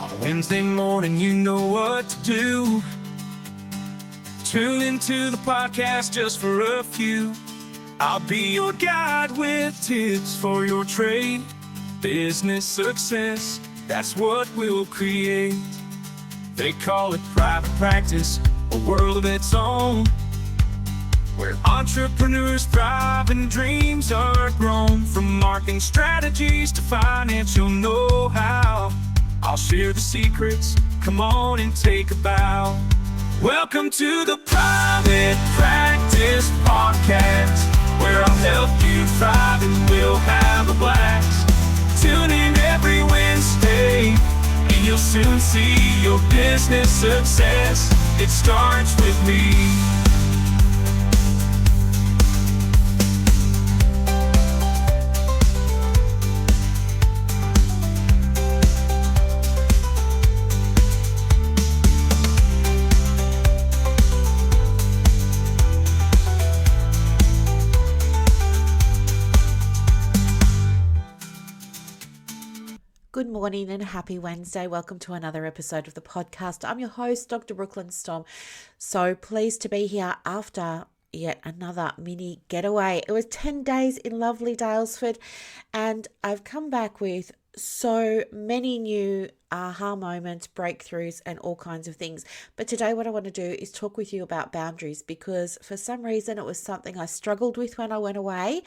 On Wednesday morning, you know what to do. Tune into the podcast just for a few. I'll be your guide with tips for your trade. Business success, that's what we'll create. They call it private practice, a world of its own, where entrepreneurs thrive and dreams are grown. From marketing strategies to financial know-how, I'll share the secrets, come on and take a bow. Welcome to the Private Practice Podcast, where I'll help you thrive and we'll have a blast. Tune in every Wednesday, and you'll soon see your business success. It starts with me. Good morning and happy Wednesday. Welcome to another episode of the podcast. I'm your host, Dr. Brooklyn Storm. So pleased to be here after yet another mini getaway. It was 10 days in lovely Daylesford, and I've come back with so many new aha moments, breakthroughs, and all kinds of things. But today what I want to do is talk with you about boundaries, because for some reason it was something I struggled with when I went away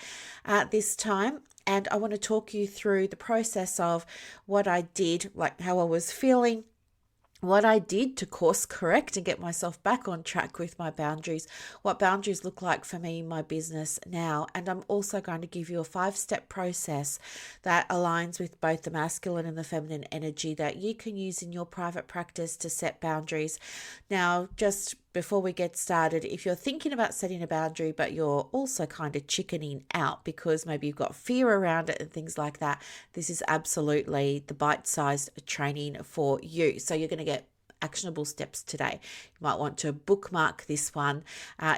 this time. And I want to talk you through the process of what I did, like how I was feeling, what I did to course correct and get myself back on track with my boundaries, what boundaries look like for me in my business now. And I'm also going to give you a 5-step process that aligns with both the masculine and the feminine energy that you can use in your private practice to set boundaries. Now, just before we get started, if you're thinking about setting a boundary, but you're also kind of chickening out because maybe you've got fear around it and things like that, this is absolutely the bite-sized training for you. So you're going to get actionable steps today. You might want to bookmark this one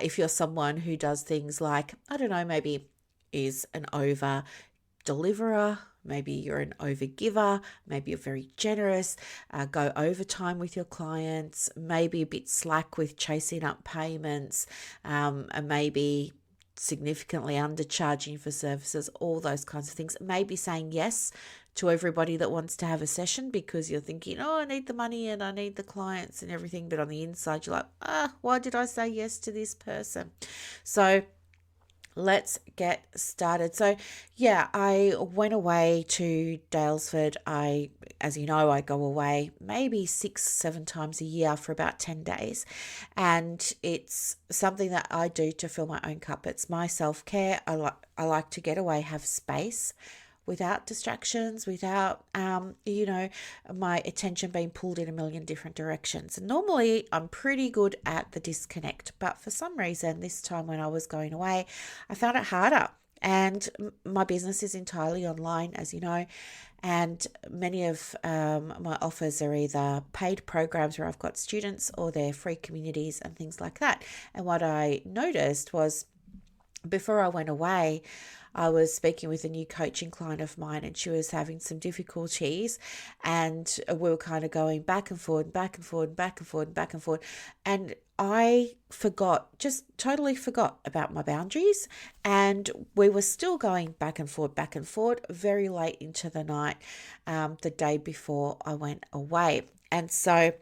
if you're someone who does things like, I don't know, maybe is an over deliverer, maybe you're an overgiver, maybe you're very generous, go overtime with your clients, maybe a bit slack with chasing up payments, and maybe significantly undercharging for services, all those kinds of things. Maybe saying yes to everybody that wants to have a session because you're thinking, oh, I need the money and I need the clients and everything. But on the inside, you're like, why did I say yes to this person? So let's get started. So yeah, I went away to Daylesford. As you know, I go away maybe 6-7 times a year for about 10 days. And it's something that I do to fill my own cup. It's my self-care. I like to get away, have space without distractions, without, my attention being pulled in a million different directions. And normally I'm pretty good at the disconnect, but for some reason this time when I was going away, I found it harder. And my business is entirely online, as you know, and many of my offers are either paid programs where I've got students or they're free communities and things like that. And what I noticed was before I went away, I was speaking with a new coaching client of mine and she was having some difficulties, and we were kind of going back and forth, back and forth, back and forth, back and forth. And I just totally forgot about my boundaries, and we were still going back and forth very late into the night, the day before I went away. And so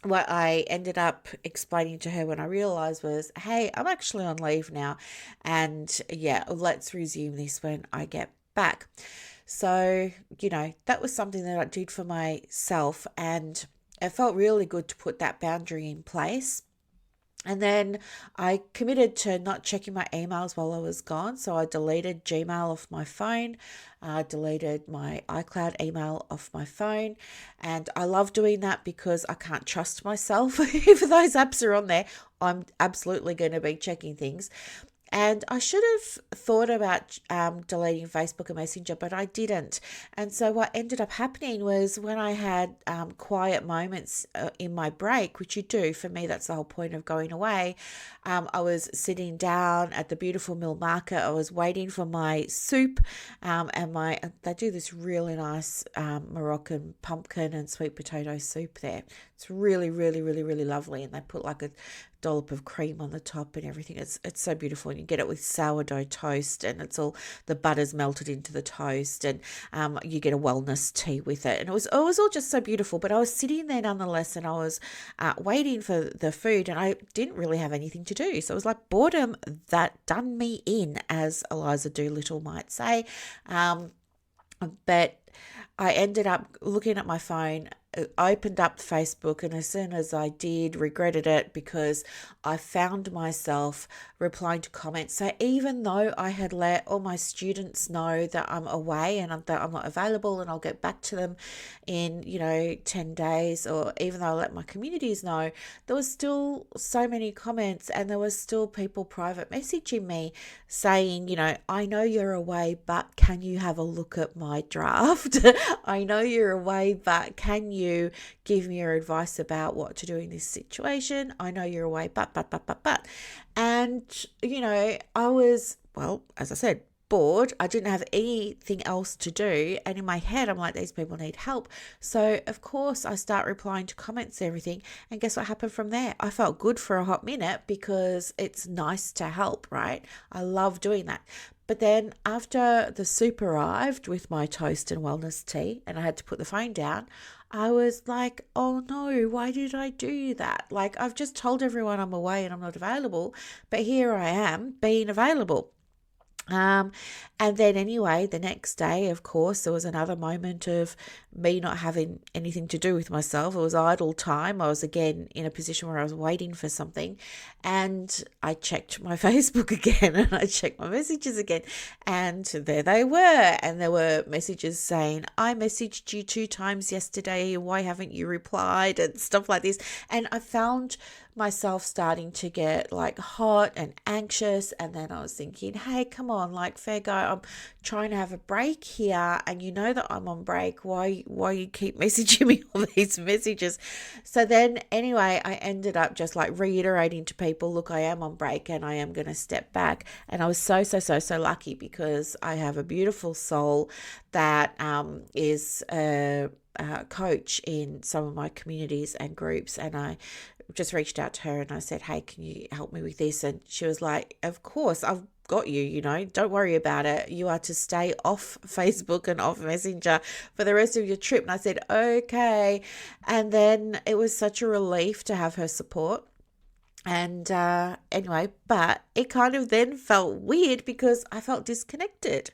what I ended up explaining to her when I realized was, hey, I'm actually on leave now. And yeah, let's resume this when I get back. So, that was something that I did for myself. And it felt really good to put that boundary in place. And then I committed to not checking my emails while I was gone. So I deleted Gmail off my phone, deleted my iCloud email off my phone. And I love doing that because I can't trust myself. If those apps are on there, I'm absolutely going to be checking things. And I should have thought about deleting Facebook and Messenger, but I didn't. And so what ended up happening was when I had quiet moments in my break, which you do, for me, that's the whole point of going away. I was sitting down at the beautiful Mill Market. I was waiting for my soup, they do this really nice Moroccan pumpkin and sweet potato soup there. It's really, really, really, really lovely. And they put like a dollop of cream on the top and everything. It's so beautiful. And you get it with sourdough toast, and it's all the butter's melted into the toast, and you get a wellness tea with it. And it was all just so beautiful. But I was sitting there nonetheless, and I was waiting for the food, and I didn't really have anything to do. So it was like boredom that done me in, as Eliza Doolittle might say. But I ended up looking at my phone, opened up Facebook, and as soon as I did, regretted it, because I found myself replying to comments. So even though I had let all my students know that I'm away and that I'm not available and I'll get back to them in 10 days, or even though I let my communities know, there was still so many comments, and there was still people private messaging me saying, I know you're away, but can you have a look at my draft? I know you're away, but can you give me your advice about what to do in this situation? I know you're away, but. And, I was, well, as I said, bored. I didn't have anything else to do. And in my head, I'm like, these people need help. So, of course, I start replying to comments and everything. And guess what happened from there? I felt good for a hot minute, because it's nice to help, right? I love doing that. But then after the soup arrived with my toast and wellness tea, and I had to put the phone down, I was like, oh no, why did I do that? Like, I've just told everyone I'm away and I'm not available, but here I am being available. And then anyway, the next day, of course, there was another moment of me not having anything to do with myself. It was idle time. I was again in a position where I was waiting for something, and I checked my Facebook again, and I checked my messages again, and there they were. And there were messages saying, I messaged you 2 times yesterday. Why haven't you replied? And stuff like this. And I found myself starting to get like hot and anxious, and then I was thinking, hey, come on, like, fair go, I'm trying to have a break here, and you know that I'm on break. Why you keep messaging me all these messages? So then anyway, I ended up just like reiterating to people, look, I am on break and I am going to step back. And I was so lucky, because I have a beautiful soul that is a coach in some of my communities and groups, and I just reached out to her and I said, hey, can you help me with this? And she was like, of course, I've got you, don't worry about it. You are to stay off Facebook and off Messenger for the rest of your trip. And I said, okay. And then it was such a relief to have her support. And anyway, but it kind of then felt weird, because I felt disconnected,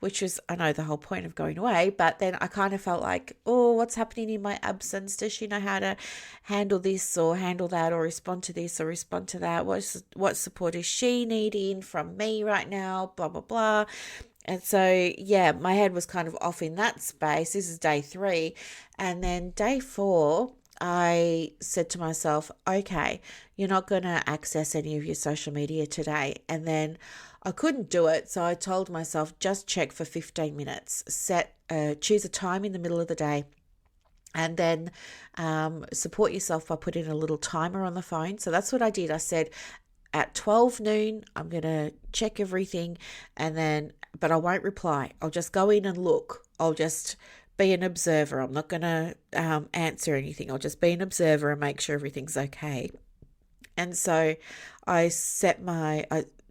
which was, I know, the whole point of going away. But then I kind of felt like, oh, what's happening in my absence? Does she know how to handle this or handle that, or respond to this or respond to that? What support is she needing from me right now? Blah, blah, blah. And so, yeah, my head was kind of off in that space. This is day 3. And then day 4, I said to myself, okay, you're not going to access any of your social media today. And then I couldn't do it. So I told myself, just check for 15 minutes, choose a time in the middle of the day, and then support yourself by putting a little timer on the phone. So that's what I did. I said, at 12 noon, I'm going to check everything, but I won't reply. I'll just go in and look. I'll just be an observer. I'm not going to answer anything. I'll just be an observer and make sure everything's okay. And so I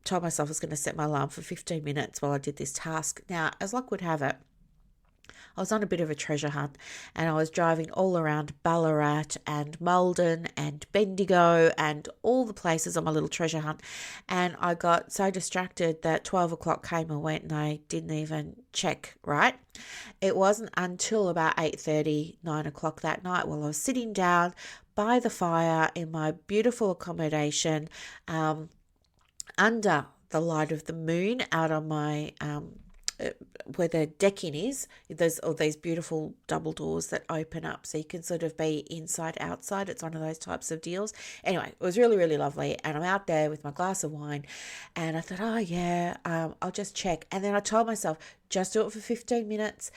told myself I was going to set my alarm for 15 minutes while I did this task. Now, as luck would have it, I was on a bit of a treasure hunt, and I was driving all around Ballarat and Malden and Bendigo and all the places on my little treasure hunt. And I got so distracted that 12 o'clock came and went, and I didn't even check, right? It wasn't until about 8:30, 9 o'clock that night, while I was sitting down by the fire in my beautiful accommodation, under the light of the moon out on my where the decking is, there's all these beautiful double doors that open up, so you can sort of be inside, outside. It's one of those types of deals. Anyway, it was really, really lovely. And I'm out there with my glass of wine, and I thought, oh yeah, I'll just check. And then I told myself, just do it for 15 minutes.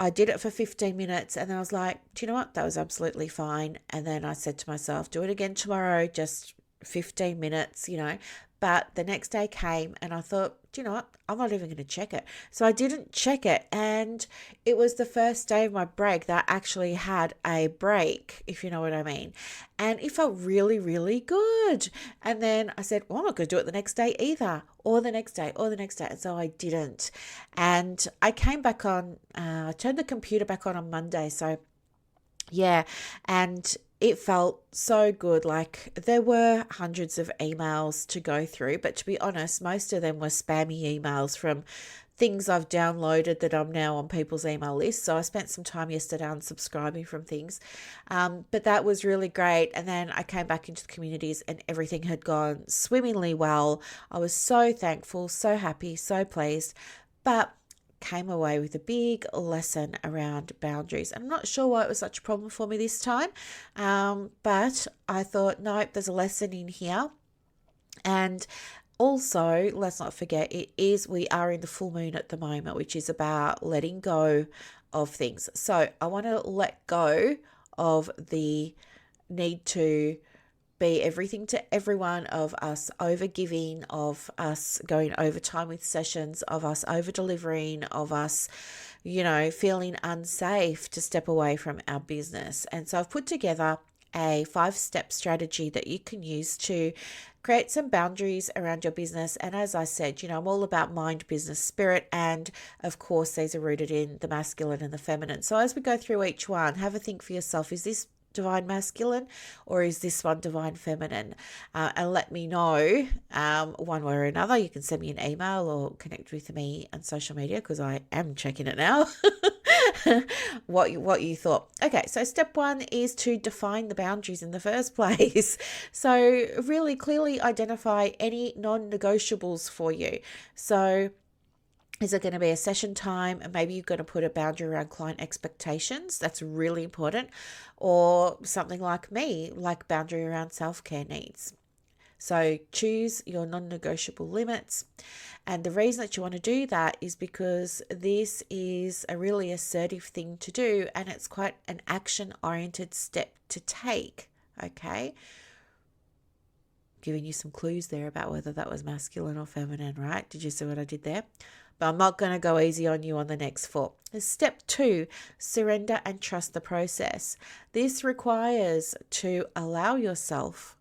I did it for 15 minutes, and then I was like, do you know what? That was absolutely fine. And then I said to myself, do it again tomorrow, just 15 minutes, But the next day came, and I thought, do you know what? I'm not even going to check it. So I didn't check it. And it was the first day of my break that I actually had a break, if you know what I mean. And it felt really, really good. And then I said, well, I'm not going to do it the next day either, or the next day, or the next day. And so I didn't. And I came back on, I turned the computer back on Monday. So yeah, and it felt so good. Like, there were hundreds of emails to go through, but to be honest, most of them were spammy emails from things I've downloaded that I'm now on people's email list. So I spent some time yesterday unsubscribing from things. But that was really great. And then I came back into the communities and everything had gone swimmingly well. I was so thankful, so happy, so pleased. But came away with a big lesson around boundaries. I'm not sure why it was such a problem for me this time, but I thought, nope, there's a lesson in here. And also, let's not forget, we are in the full moon at the moment, which is about letting go of things. So I want to let go of the need to be everything to everyone, of us over giving, of us going overtime with sessions, of us over delivering, of us, feeling unsafe to step away from our business. And so I've put together a 5-step strategy that you can use to create some boundaries around your business. And as I said, I'm all about mind, business, spirit. And of course, these are rooted in the masculine and the feminine. So as we go through each one, have a think for yourself. Is this divine masculine, or is this one divine feminine? And let me know one way or another. You can send me an email or connect with me on social media, because I am checking it now. what you thought. Okay, so step 1 is to define the boundaries in the first place. So really clearly identify any non-negotiables for you. So is it going to be a session time? And maybe you're going to put a boundary around client expectations. That's really important. Or something like me, like boundary around self-care needs. So choose your non-negotiable limits. And the reason that you want to do that is because this is a really assertive thing to do, and it's quite an action-oriented step to take, okay? Giving you some clues there about whether that was masculine or feminine, right? Did you see what I did there? But I'm not going to go easy on you on the next 4. Step 2, surrender and trust the process. This requires to allow yourself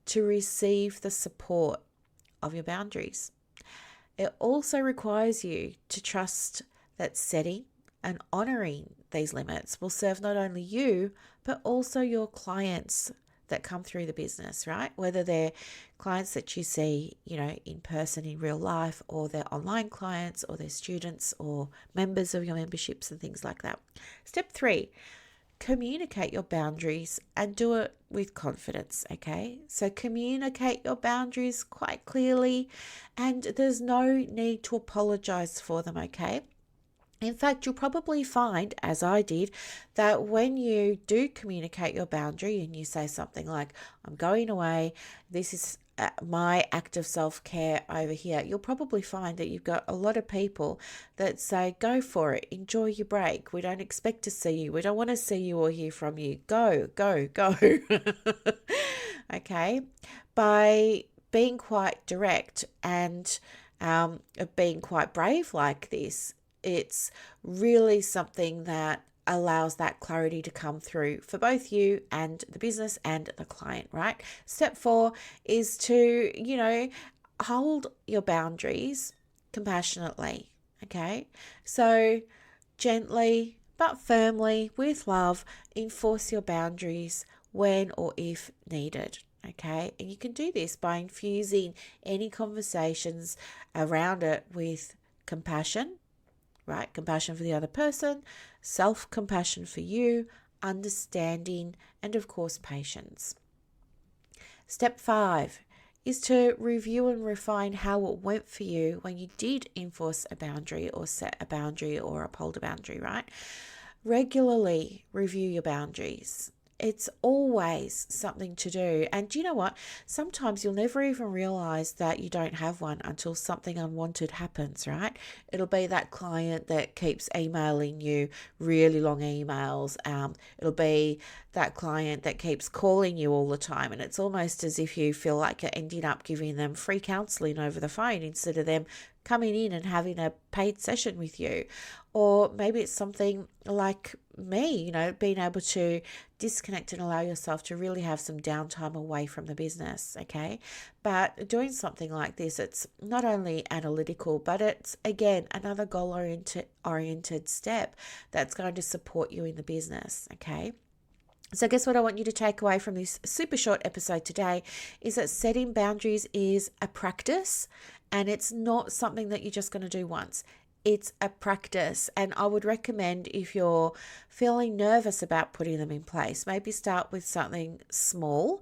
to receive the support of your boundaries. It also requires you to trust that setting and honoring these limits will serve not only you, but also your clients that come through the business, right? Whether they're clients that you see, in person in real life, or they're online clients, or they're students or members of your memberships and things like that. Step 3, communicate your boundaries and do it with confidence, okay? So communicate your boundaries quite clearly, and there's no need to apologize for them, okay? In fact, you'll probably find, as I did, that when you do communicate your boundary and you say something like, I'm going away, this is my act of self-care over here, you'll probably find that you've got a lot of people that say, go for it, enjoy your break, we don't expect to see you, we don't want to see you or hear from you, go, go, go. Okay? By being quite direct and being quite brave like this, it's really something that allows that clarity to come through for both you and the business and the client, right? Step 4 is to, hold your boundaries compassionately, okay? So gently but firmly, with love, enforce your boundaries when or if needed. Okay, and you can do this by infusing any conversations around it with compassion, right? Compassion for the other person, self-compassion for you, understanding, and of course, patience. Step 5 is to review and refine how it went for you when you did enforce a boundary or set a boundary or uphold a boundary, right? Regularly review your boundaries. It's always something to do. And do you know what? Sometimes you'll never even realize that you don't have one until something unwanted happens, right? It'll be that client that keeps emailing you really long emails. It'll be that client that keeps calling you all the time. And it's almost as if you feel like you're ending up giving them free counseling over the phone instead of them coming in and having a paid session with you. Or maybe it's something like me, being able to disconnect and allow yourself to really have some downtime away from the business, okay? But doing something like this, it's not only analytical, but it's, again, another goal-oriented step that's going to support you in the business, okay? So guess what I want you to take away from this super short episode today is that setting boundaries is a practice, and it's not something that you're just going to do once. It's a practice, and I would recommend, if you're feeling nervous about putting them in place, maybe start with something small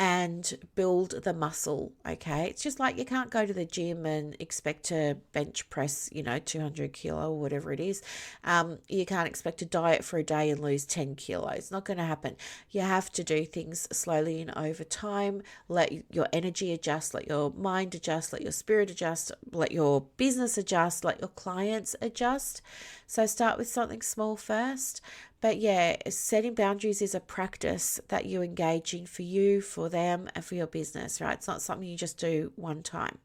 and build the muscle, okay? It's just like you can't go to the gym and expect to bench press, 200 kilo or whatever it is. You can't expect to diet for a day and lose 10 kilos. It's not going to happen. You have to do things slowly and over time. Let your energy adjust, let your mind adjust, let your spirit adjust, let your business adjust, let your clients adjust. So start with something small first. But yeah, setting boundaries is a practice that you engage in for you, for them, and for your business, right? It's not something you just do one time.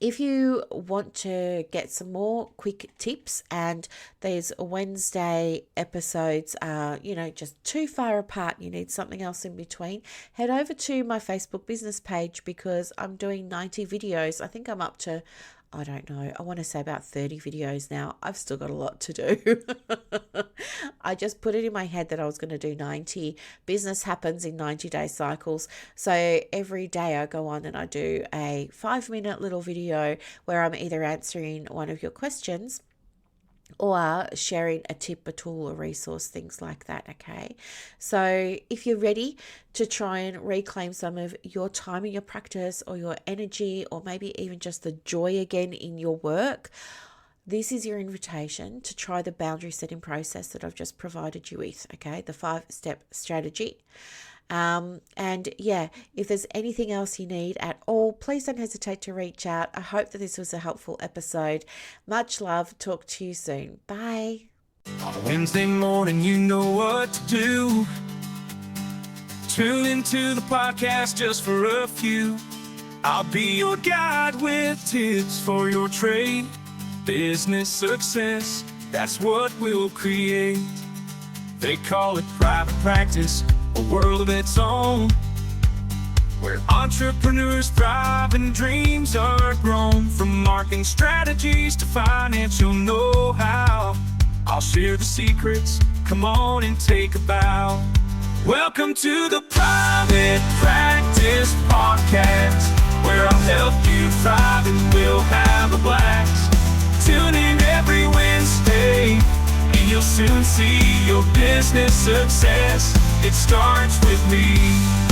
If you want to get some more quick tips, and these Wednesday episodes are, just too far apart, you need something else in between, head over to my Facebook business page, because I'm doing 90 videos. I think I'm up to, I don't know, I want to say about 30 videos now. I've still got a lot to do. I just put it in my head that I was going to do 90. Business happens in 90-day cycles. So every day I go on and I do a 5-minute little video where I'm either answering one of your questions or sharing a tip, a tool, a resource, things like that, okay? So if you're ready to try and reclaim some of your time in your practice, or your energy, or maybe even just the joy again in your work, this is your invitation to try the boundary setting process that I've just provided you with, okay? The 5-step strategy. And yeah, if there's anything else you need at all, please don't hesitate to reach out. I hope that this was a helpful episode. Much love. Talk to you soon. Bye. On Wednesday morning, you know what to do. Tune into the podcast just for a few. I'll be your guide with tips for your trade. Business success, that's what we'll create. They call it private practice, a world of its own, where entrepreneurs thrive and dreams are grown. From marketing strategies to financial know-how, I'll share the secrets. Come on and take a bow. Welcome to the Private Practice Podcast, where I'll help you thrive and we'll have a blast. Tune in every Wednesday, and you'll soon see your business success. It starts with me.